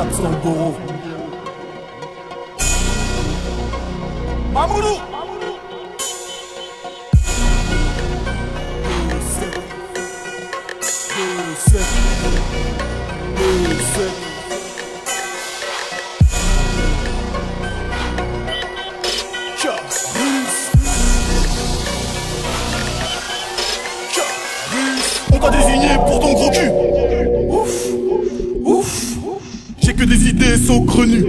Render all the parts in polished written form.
400 Goro. Mamoudou. On t'a désigné pour ton gros cul. Ouf, ouf. J'ai que des idées saugrenues.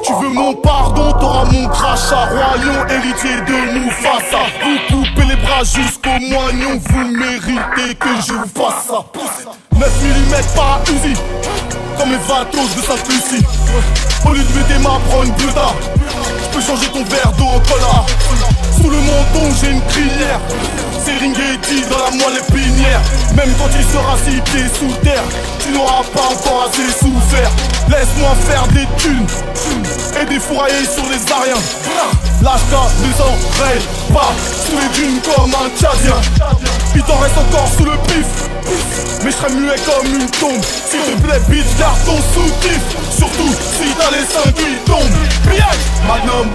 Tu veux mon pardon, t'auras mon crachat. Royaume héritier de Mufasa. Vous coupez les bras jusqu'au moignon. Vous méritez que je vous fasse ça. 9 mm par Uzi, comme les vatos de Sainte-Lucie. Au lieu de buter ma prends une bleuta. Je peux changer ton verre d'eau au cola. Sous le menton j'ai une crinière. C'est Ringhetti dans la moelle épinière. Même quand tu seras six pieds sous terre, tu n'auras pas encore assez souffert. Laisse-moi faire des thunes et défourailler sur les Ariens. L'HK ne s'enraye pas sous les dunes comme un Tchadien. Il t'en reste encore sous le pif, mais je serai muet comme une tombe. S'il te plaît bitch, garde ton soutif. Surtout si t'as les seins qui tombent. Magnum,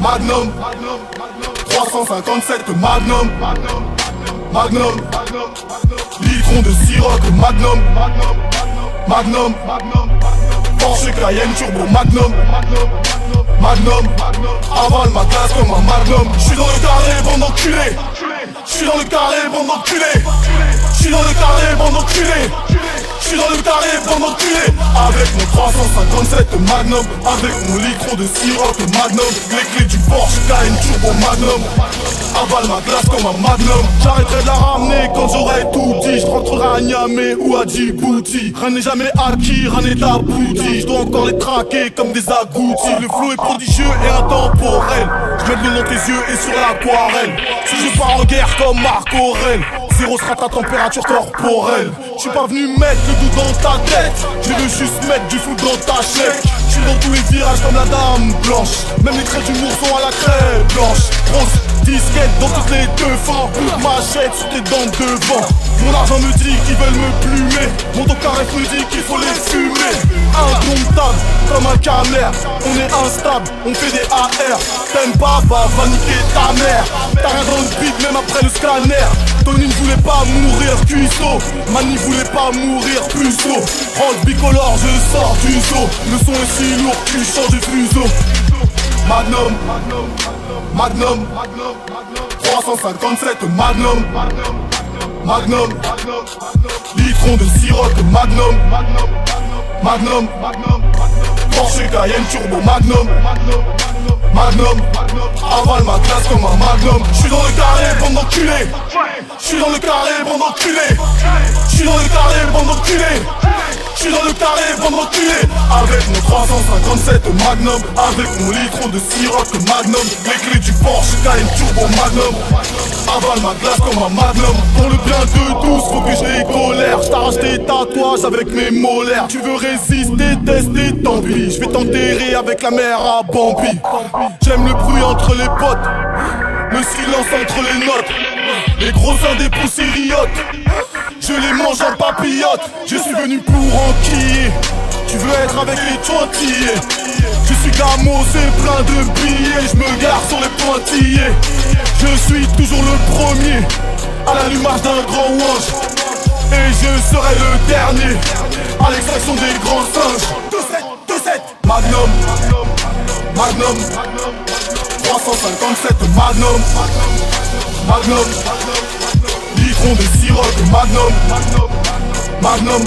Magnum 357 Magnum, Magnum, litron de sirop Magnum, Magnum, Porsche Cayenne Turbo Magnum, Magnum, avale ma glace comme un Magnum. J'suis dans le carré, bande d'enculé. J'suis dans le carré, bande d'enculé. J'suis dans le carré, bande d'enculé. J'suis dans le carré, bande d'enculé. Avec mon 357 Magnum, avec mon litron de sirop Magnum, les clés du Porsche Cayenne Turbo Magnum, avale ma glace comme un Magnum. J'arrêterai de la ramener quand j'aurai tout dit. Je rentrerai à Niamey ou à Djibouti. Rien n'est jamais acquis, rien n'est abouti. Je dois encore les traquer comme des agoutis. Le flow est prodigieux et intemporel. Je mets de l'eau dans tes yeux et sur l'aquarelle. Si je pars en guerre comme Marc Aurèle, zéro sera ta température corporelle. Je suis pas venu mettre le doute dans ta tête, je veux juste mettre du fou dans ta chèque. Je suis dans tous les virages comme la dame blanche. Même les traits d'humour sont à la crème blanche. Grosse disquette dans toutes les deux fins. Coup de machette sur tes dents devant. Mon argent me dit qu'ils veulent me plumer. Mon dos carré me dit qu'il faut les fumer. Indomptable comme un camère. On est instable, on fait des AR. T'aimes pas, bah va niquer ta mère. T'as rien dans le beat même après le scanner. Tony ne voulait pas mourir cuistot. Mani voulait pas mourir puceau. Rose bicolore, je sors du zoo. Le son est si lourd, tu changes de fuseau. Magnum, Magnum 357 Magnum, Magnum, litron de sirop Magnum, Magnum, Porsche Cayenne Turbo Magnum, Magnum, avale ma glace comme un Magnum. J'suis dans le carré, bande d'enculé. J'suis dans le carré, bande d'enculé. J'suis dans le carré, bande d'enculé. J'suis dans le carré, bande d'enculé. Avec mon 357 Magnum, avec mon litron de sirop Magnum, les clés du Porsche Cayenne Turbo Magnum, avale ma glace comme un Magnum. Pour le bien de tous, faut que je les colère. J't'arrache tes tatouages avec mes molaires. Tu veux résister, tester, tant pis. J'vais t'enterrer avec la mer à Bambi. J'aime le bruit entre les potes, le silence entre les notes. Les gros seins des poussériotes, je les mange en papillote. Je suis venu pour enquiller. Tu veux être avec les tchouantillés. Je suis gamo, c'est plein de billets. Je me gare sur les pointillés. Je suis toujours le premier à l'allumage d'un grand wange. Et je serai le dernier à l'extraction des grands singes. 2-7 Magnum, Magnum 357 Magnum, Magnum, litron de sirop Magnum, Magnum,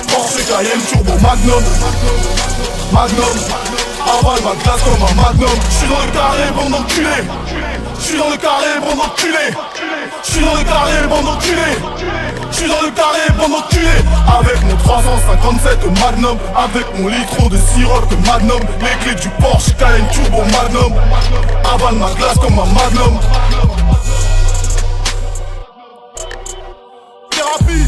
Porsche Cayenne Turbo Magnum, Magnum, avale ma glace comme un Magnum. J'suis dans le carré, bande d'enculé. J'suis dans le carré, bande d'enculé. J'suis dans le carré, bande d'enculé. J'suis dans le carré, bande d'enculé. Avec mon 357 Magnum, avec mon litron de sirop Magnum, les clés du Porsche Cayenne Turbo Magnum, avale ma glace comme un Magnum. Thérapie.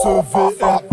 SEVR